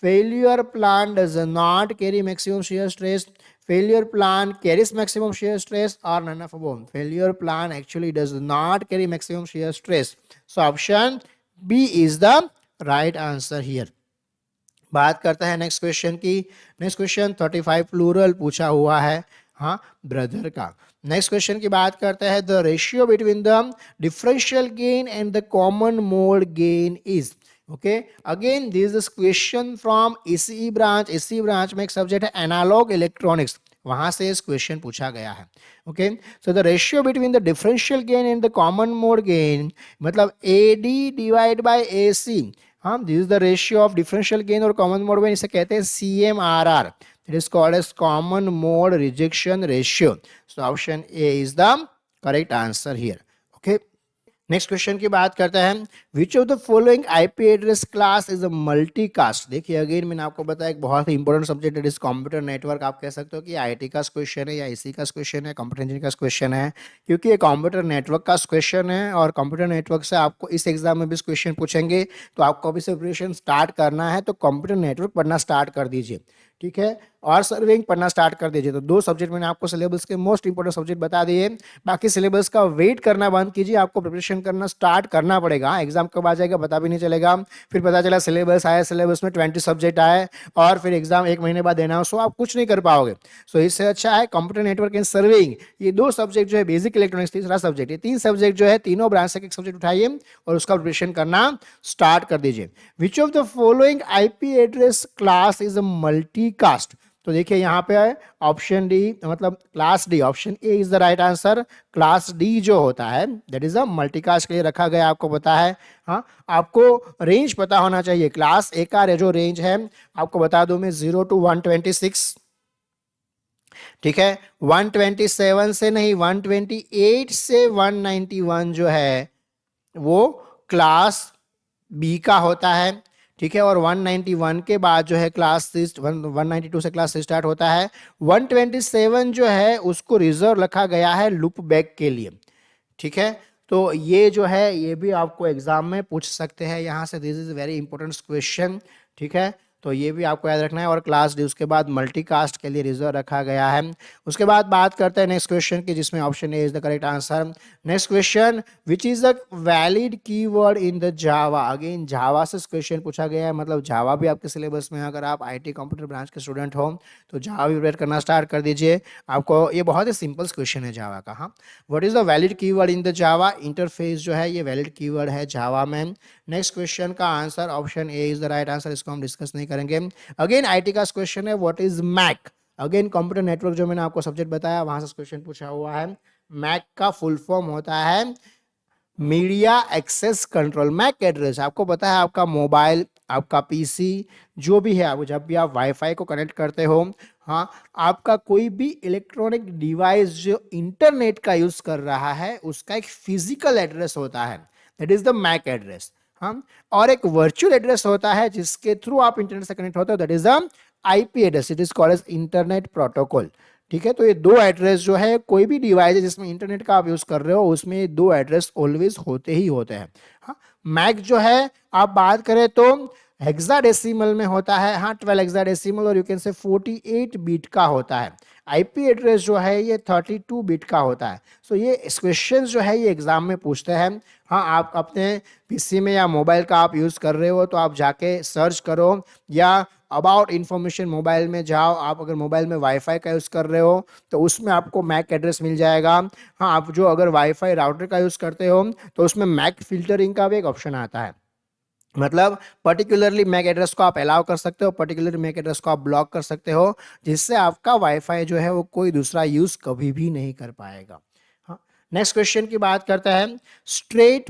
Failure plan does not carry maximum shear stress. Failure plan carries maximum shear stress, or none of above. Failure plan actually does not carry maximum shear stress. So option B is the right answer here. बात करते हैं next question की. Next question 35 plural पूछा हुआ है. हाँ, brother का. Next question की बात करते हैं. The ratio between the differential gain and the common mode gain is. Okay. Again this is question from ACE branch. ACE branch में एक सब्जेक्ट है एनालॉग इलेक्ट्रॉनिक्स, वहां से इस क्वेश्चन पूछा गया है. Okay. So the ratio between the differential gain and the common mode gain मतलब एडी डिवाइड बाय एसी. हाँ, this is the ratio of differential gain और कॉमन मोड गेन. इसे कहते हैं CMRR. It is called as common mode rejection ratio. So option A is the correct answer here. Okay. Next question की बात करते हैं. Which of the following IP address class is a multicast. देखिए again मैंने आपको बताया एक बहुत ही इंपॉर्टेंट सब्जेक्ट है कंप्यूटर नेटवर्क. आप कह सकते हो कि आईटी का क्वेश्चन है या इसी का क्वेश्चन है, कंप्यूटर इंजीनियरिंग का क्वेश्चन है, क्योंकि ये कंप्यूटर नेटवर्क का क्वेश्चन है. और कंप्यूटर नेटवर्क से आपको इस एग्जाम में भी क्वेश्चन पूछेंगे, तो आपको अभी से प्रिपरेशन स्टार्ट करना है तो कंप्यूटर नेटवर्क पढ़ना स्टार्ट कर दीजिए. ठीक है, और सर्विंग पढ़ना स्टार्ट कर दीजिए। तो 2 सब्जेक्ट मैंने आपको सिलेबस के मोस्ट इंपोर्टेंट सब्जेक्ट बता दिए। बाकी सिलेबस का वेट करना बंद कीजिए, आपको प्रिपरेशन करना स्टार्ट करना पड़ेगा। एग्जाम कब आ जाएगा पता भी नहीं चलेगा, फिर पता चला सिलेबस आया, सिलेबस में 20 सब्जेक्ट आए और फिर एग्जाम 1 महीने बाद देना हो, सो आप कुछ नहीं कर पाओगे। सो इससे अच्छा है कंप्यूटर नेटवर्क एंड सर्विंग, ये 2 सब्जेक्ट जो है, बेसिक इलेक्ट्रॉनिक्स तीसरा सब्जेक्ट, ये 3 सब्जेक्ट जो है, तीनों ब्रांच से एक सब्जेक्ट उठाइए और उसका प्रिपरेशन करना स्टार्ट कर दीजिए। विच of the following IP address class is a multicast? तो देखिए यहाँ पे ऑप्शन डी, मतलब class D, option A is the right answer. Class D जो होता है दैट इज अ मल्टीकास्ट के लिए रखा गया, आपको पता है। हाँ, आपको रेंज पता होना चाहिए। क्लास ए का जो रेंज है आपको बता दूं मैं, 0 to 126, ठीक है, 127 से नहीं, 128 से 191 जो है वो क्लास बी का होता है, ठीक है। और 191 के बाद जो है क्लास 192 से क्लास स्टार्ट होता है। 127 जो है उसको रिजर्व रखा गया है लूप बैक के लिए, ठीक है। तो ये जो है ये भी आपको एग्जाम में पूछ सकते हैं यहाँ से, this is very important question, ठीक है। तो ये भी आपको याद रखना है। और क्लास डी उसके बाद मल्टीकास्ट के लिए रिजर्व रखा गया है। उसके बाद बात करते हैं नेक्स्ट क्वेश्चन की, जिसमें option A is the correct answer. Next question, which is the valid keyword in the Java? Again Java से क्वेश्चन पूछा गया है, मतलब जावा भी आपके सिलेबस में है। अगर आप आईटी कंप्यूटर ब्रांच के स्टूडेंट हो तो जावा भी प्रिपेयर करना स्टार्ट कर दीजिए। आपको ये बहुत ही सिंपल क्वेश्चन है जावा का। हाँ, what is the valid keyword in the Java? Interface जो है ये वैलिड कीवर्ड है जावा में। नेक्स्ट क्वेश्चन का answer option A is the right answer, इसको हम डिस्कस नहीं करेंगे। अगेन आईटी का क्वेश्चन है, what is MAC? Again computer network जो मैंने आपको सब्जेक्ट बताया वहां से क्वेश्चन पूछा हुआ है। मैक का फुल फॉर्म होता है media access control. MAC address आपको पता है, आपका मोबाइल, आपका पीसी जो भी है, आप जब भी आप वाईफाई को कनेक्ट करते हो, हाँ, आपका कोई भी इलेक्ट्रॉनिक डिवाइस जो इंटरनेट का यूज कर रहा है उसका एक फिजिकल एड्रेस होता है, that is the MAC address. हाँ, और एक वर्चुअल एड्रेस होता है जिसके थ्रू आप इंटरनेट से कनेक्ट होते हो, that is the IP address, it is called as internet protocol, ठीक है। तो ये 2 एड्रेस जो है, कोई भी डिवाइस है जिसमें इंटरनेट का आप यूज कर रहे हो उसमें ये 2 एड्रेस ऑलवेज होते ही होते हैं। हाँ, मैक जो है आप बात करें तो हेक्साडेसिमल में होता है, हाँ 12 हेक्साडेसिमल, और यू कैन से 48 बिट का होता है। आईपी एड्रेस जो है ये 32 बिट का होता है। सो ये क्वेश्चन जो है ये एग्जाम में पूछते हैं। हाँ, आप अपने पीसी में या मोबाइल का आप यूज कर रहे हो तो आप जाके सर्च करो, या अबाउट इंफॉर्मेशन मोबाइल में जाओ। आप अगर मोबाइल में वाईफाई का यूज कर रहे हो तो उसमें आपको मैक एड्रेस मिल जाएगा। हाँ, आप जो अगर वाईफाई राउटर का यूज करते हो तो उसमें मैक फिल्टरिंग का भी एक ऑप्शन आता है, मतलब पर्टिकुलरली मैक एड्रेस को आप अलाउ कर सकते हो, पर्टिकुलरली मैक एड्रेस को आप ब्लॉक कर सकते हो, जिससे आपका वाईफाई जो है वो कोई दूसरा यूज कभी भी नहीं कर पाएगा। हाँ, नेक्स्ट क्वेश्चन की बात करता है, straight,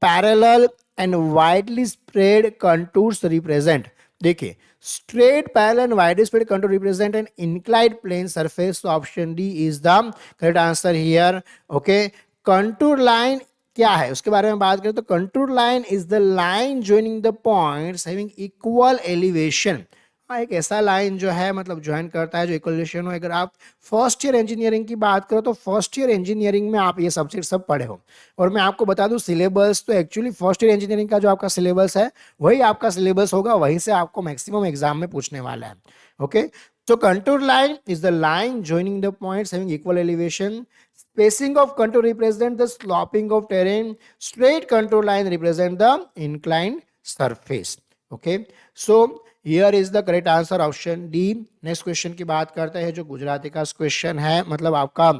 parallel and widely spread contours represent. देखिए, straight, parallel and widely spread contour represent an inclined plane surface, तो option D is the correct answer here. Okay, contour line क्या है उसके बारे में बात करें तो contour line is the line joining the points having equal elevation. हाँ, एक ऐसा लाइन जो है मतलब ज्वाइन करता है जो इक्वल एलिवेशन हो। अगर आप फर्स्ट ईयर इंजीनियरिंग की बात करो तो फर्स्ट ईयर इंजीनियरिंग में आप ये सब्जेक्ट सब पढ़े हो। और मैं आपको बता दूं सिलेबस तो एक्चुअली फर्स्ट ईयर इंजीनियरिंग का जो आपका सिलेबस है वही आपका सिलेबस होगा, वहीं से आपको मैक्सिमम एग्जाम में पूछने वाला है। Okay, so contour line is the line joining the points having equal elevation. Spacing of contour represent the sloping of terrain. Straight contour line represent the inclined surface. Okay, so here is the correct answer option D. Next question की बात करते हैं जो गुजराती का question है, मतलब आपका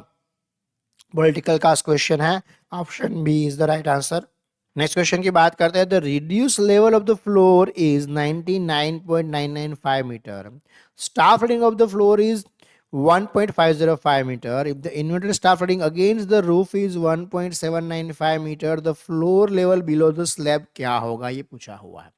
political का क्वेश्चन है। Option B is the right answer. Next question की बात करते हैं, the reduce level of the floor is 99.995 metre, staff reading of the floor is 1.505 metre, if the inverted staff reading against the roof is 1.795 metre, the floor level below the slab क्या होगा, ये पूछा हुआ है।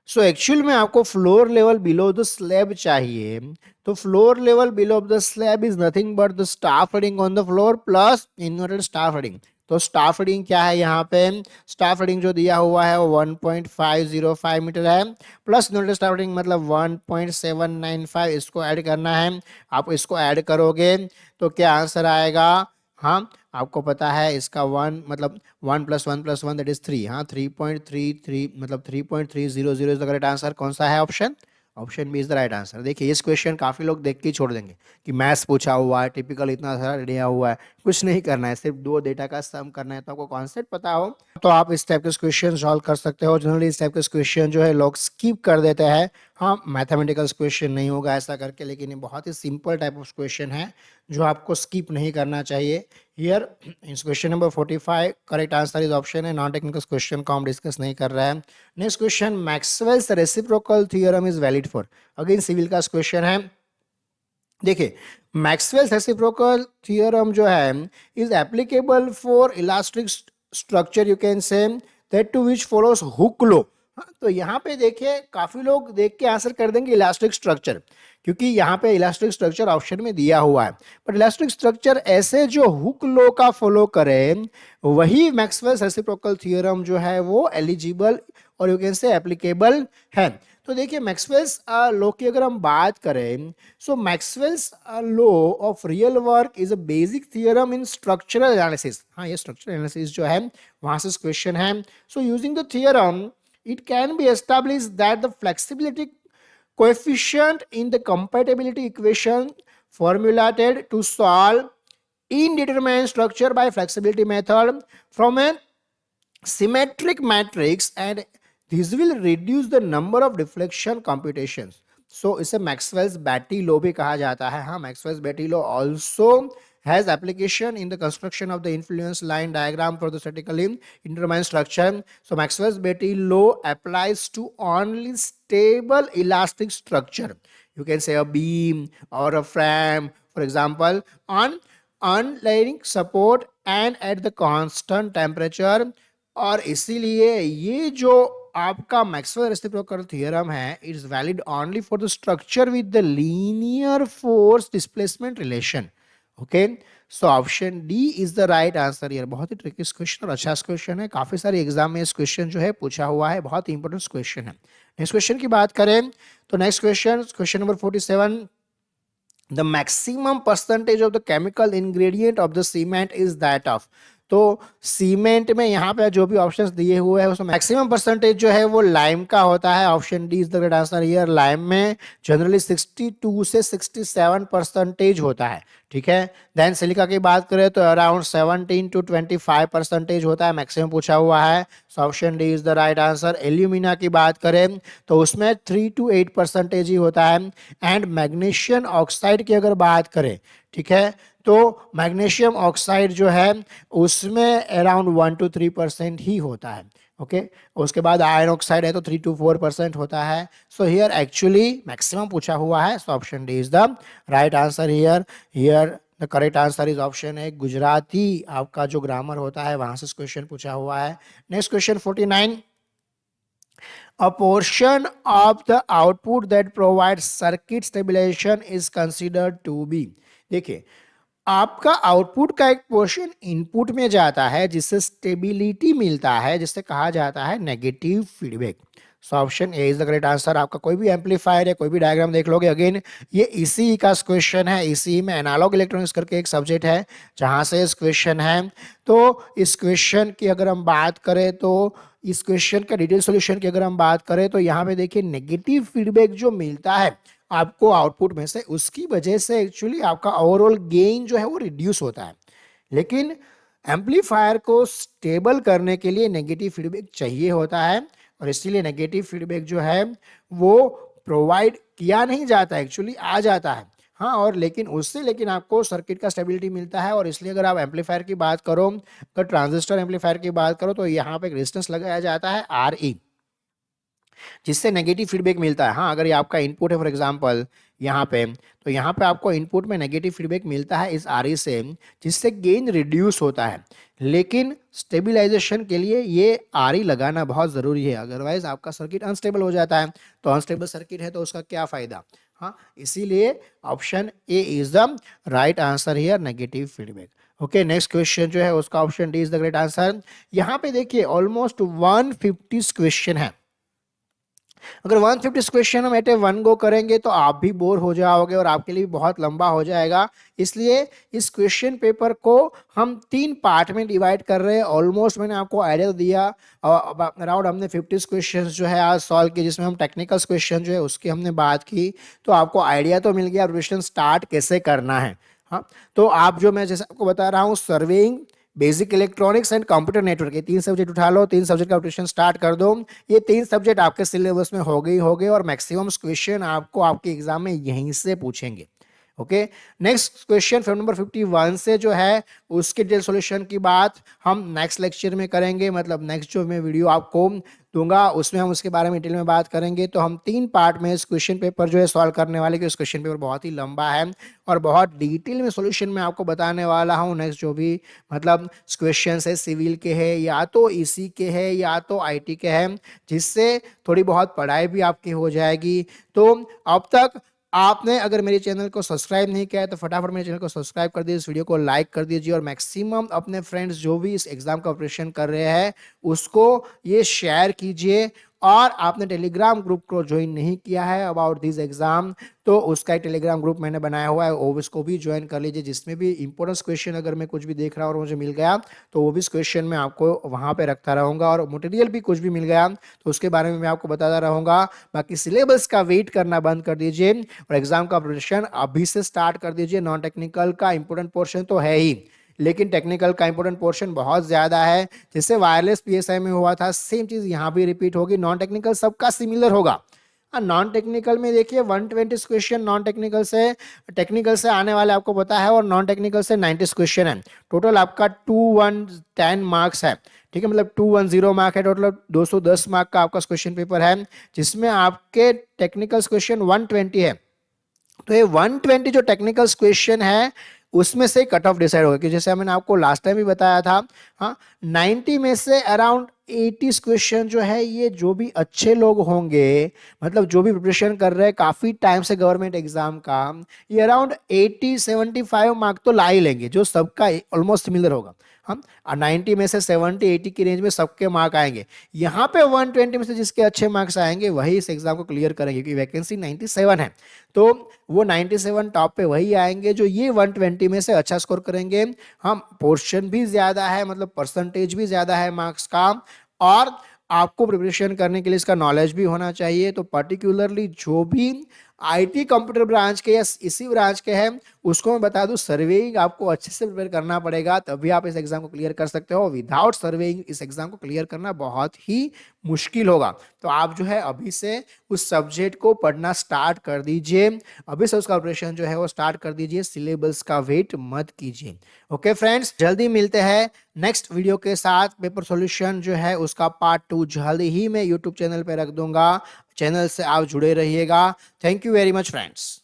So actual में आपको floor level below the slab चाहिए, तो floor level below the slab is nothing but the staff rating on the floor plus inverted staff rating. तो स्टाफ रीडिंग क्या है यहाँ पे, स्टाफ रीडिंग जो दिया हुआ है वो 1.505 मीटर है, प्लस इन्वर्टेड स्टाफ रीडिंग मतलब 1.795, इसको ऐड करना है। आप इसको ऐड करोगे तो क्या आंसर आएगा, हाँ आपको पता है इसका 1 मतलब 1 + 1 + 1 दैट इज 3, हाँ 3.33 मतलब 3.300 इज द करेक्ट आंसर। कौन सा है option, option B is the right answer. देखिए इस क्वेश्चन काफी लोग देख के ही छोड़ देंगे कि मैथ्स पूछा हुआ है, टिपिकल इतना सारा दिया हुआ है, कुछ नहीं करना है, सिर्फ दो डेटा का सम करना है। तो आपको कॉन्सेप्ट पता हो तो आप इस टाइप के क्वेश्चन सॉल्व कर सकते हो। जनरली इस टाइप के क्वेश्चन जो है लोग स्किप कर देते हैं। हाँ, मैथमेटिकल क्वेश्चन नहीं होगा ऐसा करके, लेकिन ये बहुत ही सिंपल टाइप ऑफ क्वेश्चन है जो आपको स्किप नहीं करना चाहिए। Here in question number 45 correct answer is option है। नॉन टेक्निकल क्वेश्चन को हम डिस्कस नहीं कर रहे हैं। Next question, Maxwell's reciprocal theorem is valid for, again civil का क्वेश्चन है। देखिए मैक्सवेल्स रेसिप्रोकल थ्योरम जो है is applicable for elastic structure, you can say that to which follows Hooke law. तो यहाँ पे देखिए काफी लोग देख के आंसर कर देंगे इलास्टिक स्ट्रक्चर, क्योंकि यहाँ पे इलास्टिक स्ट्रक्चर ऑप्शन में दिया हुआ है। बट इलास्टिक स्ट्रक्चर ऐसे जो हुक लॉ का फॉलो करे वही मैक्सवेल्स रेसिप्रोकल थ्योरम जो है वो एलिजिबल और यू कैन से एप्लीकेबल है। तो देखिए मैक्सवेल्स लॉ की अगर हम बात करें, so Maxwell's law of real work is a basic theorem in structural analysis. हाँ, ये स्ट्रक्चरल एनालिसिस जो है वहां से क्वेश्चन है। So using the theorem it can be established that the flexibility coefficient in the compatibility equation formulated to solve indeterminate structure by flexibility method from a symmetric matrix, and this will reduce the number of deflection computations. So इसे Maxwell's बेटी law भी कहा जाता है। हाँ, Maxwell's बेटी law also has application in the construction of the influence line diagram for the statically indeterminate structure. So Maxwell's Betti law applies to only stable elastic structure. You can say a beam or a frame, for example, on unlaying support and at the constant temperature. और इसीलिए ये जो आपका Maxwell reciprocal theorem है is valid only for the structure with the linear force displacement relation. Okay, so option D is the right answer. यार बहुत ही tricky question और अच्छा क्वेश्चन है, काफी सारे एग्जाम में इस क्वेश्चन जो है पूछा हुआ है, बहुत ही इंपॉर्टेंट क्वेश्चन है। नेक्स्ट क्वेश्चन की बात करें तो next question number 47, the maximum percentage of the chemical ingredient of the cement is that of. तो सीमेंट में यहाँ पे जो भी ऑप्शंस दिए हुए हैं उसमें मैक्सिमम परसेंटेज जो है वो लाइम का होता है। Option D is the right answer. Here lime में जनरली 62 से 67 परसेंटेज होता है, ठीक है। देन सिलिका की बात करें तो अराउंड 17 to 25 परसेंटेज होता है, मैक्सिमम पूछा हुआ है। So option D is the right answer. Alumina की बात करें तो उसमें 3 to 8 परसेंटेज ही होता है। एंड मैग्नीशियम ऑक्साइड की अगर बात करें, ठीक है, तो मैग्नीशियम ऑक्साइड जो है उसमें अराउंड 1 to 3% ही होता है। ओके, उसके बाद आयरन ऑक्साइड है तो 3 to 4% होता है। सो हियर एक्चुअली मैक्सिमम पूछा हुआ है। So option D is the right answer here the correct answer is option है। गुजराती आपका जो ग्रामर होता है वहां से क्वेश्चन पूछा हुआ है। Next question 49, a portion of the output that provides circuit stabilization is considered to be। देखिए आपका आउटपुट का एक पोर्शन इनपुट में जाता है जिससे स्टेबिलिटी मिलता है, जिससे कहा जाता है negative feedback. So option A is the correct answer. आपका कोई भी एम्पलीफायर या कोई भी डायग्राम देख लोगे, अगेन ये इसी का क्वेश्चन है। इसी में एनालॉग इलेक्ट्रॉनिक्स करके एक सब्जेक्ट है जहां से इस क्वेश्चन है। तो इस क्वेश्चन की अगर हम बात करें तो इस क्वेश्चन का डिटेल सोल्यूशन की अगर हम बात करें तो यहाँ पे देखिए नेगेटिव फीडबैक जो मिलता है आपको आउटपुट में से, उसकी वजह से एक्चुअली आपका ओवरऑल गेन जो है वो रिड्यूस होता है। लेकिन एम्पलीफायर को स्टेबल करने के लिए नेगेटिव फीडबैक चाहिए होता है और इसीलिए नेगेटिव फीडबैक जो है वो प्रोवाइड किया नहीं जाता, एक्चुअली आ जाता है। हाँ, और लेकिन आपको सर्किट का स्टेबिलिटी मिलता है। और इसलिए अगर आप एम्पलीफायर की बात करो, अगर ट्रांजिस्टर एम्पलीफायर की बात करो तो यहाँ पे एक रेजिस्टेंस लगाया जाता है RE, जिससे नेगेटिव फीडबैक मिलता है। हाँ, अगर ये आपका इनपुट है फॉर एग्जांपल यहाँ पे, तो यहाँ पे आपको इनपुट में नेगेटिव फीडबैक मिलता है इस RE से, जिससे गेन रिड्यूस होता है। लेकिन स्टेबिलाईजेशन के लिए ये RE लगाना बहुत ज़रूरी है, अदरवाइज आपका सर्किट अनस्टेबल हो जाता है। तो अनस्टेबल सर्किट है तो उसका क्या फ़ायदा। हाँ, इसीलिए option A is the right answer here, negative feedback. Okay, next question जो है उसका option D is the great answer. यहाँ पे देखिए ऑलमोस्ट 150 क्वेश्चन है अगर 150 क्वेश्चन हम एट ए वन गो करेंगे तो आप भी बोर हो जाओगे और आपके लिए भी बहुत लंबा हो जाएगा। इसलिए इस क्वेश्चन पेपर को हम 3 पार्ट में डिवाइड कर रहे हैं। ऑलमोस्ट मैंने आपको आइडिया दिया, अराउंड हमने 50 क्वेश्चन जो है आज सॉल्व किए, जिसमें हम टेक्निकल क्वेश्चन जो है उसकी हमने बात की। तो आपको आइडिया तो मिल गया प्रिपरेशन स्टार्ट कैसे करना है। हाँ, तो आप जो मैं जैसे आपको बता रहा हूँ, surveying, basic electronics and computer network, ये 3 सब्जेक्ट उठा लो, 3 सब्जेक्ट का प्रिपरेशन स्टार्ट कर दो। ये 3 सब्जेक्ट आपके सिलेबस में हो गए और मैक्सिमम क्वेश्चन आपको आपके एग्जाम में यहीं से पूछेंगे। Okay, next question from number 51 से जो है उसके डिटेल सॉल्यूशन की बात हम नेक्स्ट लेक्चर में करेंगे, मतलब नेक्स्ट जो मैं वीडियो आपको दूंगा उसमें हम उसके बारे में डिटेल में बात करेंगे। तो हम 3 पार्ट में इस क्वेश्चन पेपर जो है सॉल्व करने वाले, कि उस क्वेश्चन पेपर बहुत ही लंबा है और बहुत डिटेल में सॉल्यूशन में आपको बताने वाला हूँ। नेक्स्ट जो भी मतलब क्वेश्चन है सिविल के है या तो ईसी के है या तो आईटी के है, जिससे थोड़ी बहुत पढ़ाई भी आपकी हो जाएगी। तो अब तक आपने अगर मेरे चैनल को सब्सक्राइब नहीं किया है तो फटाफट मेरे चैनल को सब्सक्राइब कर दीजिए, इस वीडियो को लाइक कर दीजिए और मैक्सिमम अपने फ्रेंड्स जो भी इस एग्जाम का प्रिपरेशन कर रहे हैं उसको ये शेयर कीजिए। और आपने टेलीग्राम ग्रुप को ज्वाइन नहीं किया है अबाउट दिस एग्जाम, तो उसका एक टेलीग्राम ग्रुप मैंने बनाया हुआ है, वो उसको भी ज्वाइन कर लीजिए, जिसमें भी इंपॉर्टेंट क्वेश्चन अगर मैं कुछ भी देख रहा हूँ और मुझे मिल गया तो वो भी क्वेश्चन मैं आपको वहाँ पे रखता रहूँगा, और मटेरियल भी कुछ भी मिल गया तो उसके बारे में मैं आपको बताता रहूँगा। बाकी सिलेबस का वेट करना बंद कर दीजिए और एग्जाम का प्रिपरेशन अभी से स्टार्ट कर दीजिए। नॉन टेक्निकल का इंपॉर्टेंट पोर्शन तो है ही, लेकिन टेक्निकल का इंपॉर्टेंट पोर्शन बहुत ज्यादा है। जैसे वायरलेस पीएसआई में हुआ था सेम चीज यहाँ भी रिपीट होगी। नॉन टेक्निकल सबका सिमिलर होगा। नॉन टेक्निकल में देखिए 120 क्वेश्चन नॉन टेक्निकल से आने वाले आपको पता है, और नॉन टेक्निकल से 90 क्वेश्चन है। टोटल आपका 2110 मार्क्स है, ठीक है, मतलब 210 मार्क है टोटल, 210 मार्क का आपका क्वेश्चन पेपर है, जिसमें आपके टेक्निकल क्वेश्चन 120 है। तो ये 120 जो टेक्निकल क्वेश्चन है उसमें से कट ऑफ डिसाइड होगा, कि जैसे मैंने आपको लास्ट टाइम भी बताया था। हाँ, 90 में से अराउंड 80 क्वेश्चन जो है ये जो भी अच्छे लोग होंगे, मतलब जो भी प्रिपरेशन कर रहे हैं काफी टाइम से गवर्नमेंट एग्जाम का, ये अराउंड 80-75 मार्क तो ला ही लेंगे, जो सबका ऑलमोस्ट सिमिलर होगा। हम 90 में से 70-80 की रेंज में सबके मार्क आएंगे। यहाँ पे 120 में से जिसके अच्छे मार्क्स आएंगे वही इस एग्जाम को क्लियर करेंगे, क्योंकि वैकेंसी 97 है, तो वो 97 टॉप पे वही आएंगे जो ये 120 में से अच्छा स्कोर करेंगे। हम पोर्शन भी ज्यादा है, मतलब परसेंटेज भी ज्यादा है मार्क्स का, और आपको प्रिपरेशन करने के लिए इसका नॉलेज भी होना चाहिए। तो पर्टिकुलरली जो भी आईटी कंप्यूटर ब्रांच के या इसी ब्रांच के हैं उसको मैं बता दूं, सर्वेइंग आपको अच्छे से प्रिपेयर करना पड़ेगा, तभी आप इस एग्जाम को क्लियर कर सकते हो। विदाउट सर्वेइंग इस एग्जाम को क्लियर करना बहुत ही मुश्किल होगा। तो आप जो है अभी से उस सब्जेक्ट को पढ़ना स्टार्ट कर दीजिए, अभी से उसका प्रिपरेशन जो है वो स्टार्ट कर दीजिए, सिलेबस का वेट मत कीजिए। ओके फ्रेंड्स, जल्दी मिलते हैं नेक्स्ट वीडियो के साथ। पेपर सॉल्यूशन जो है उसका पार्ट 2 जल्दी ही मैं यूट्यूब चैनल पे रख दूंगा, चैनल से आप जुड़े रहिएगा। Thank you very much friends.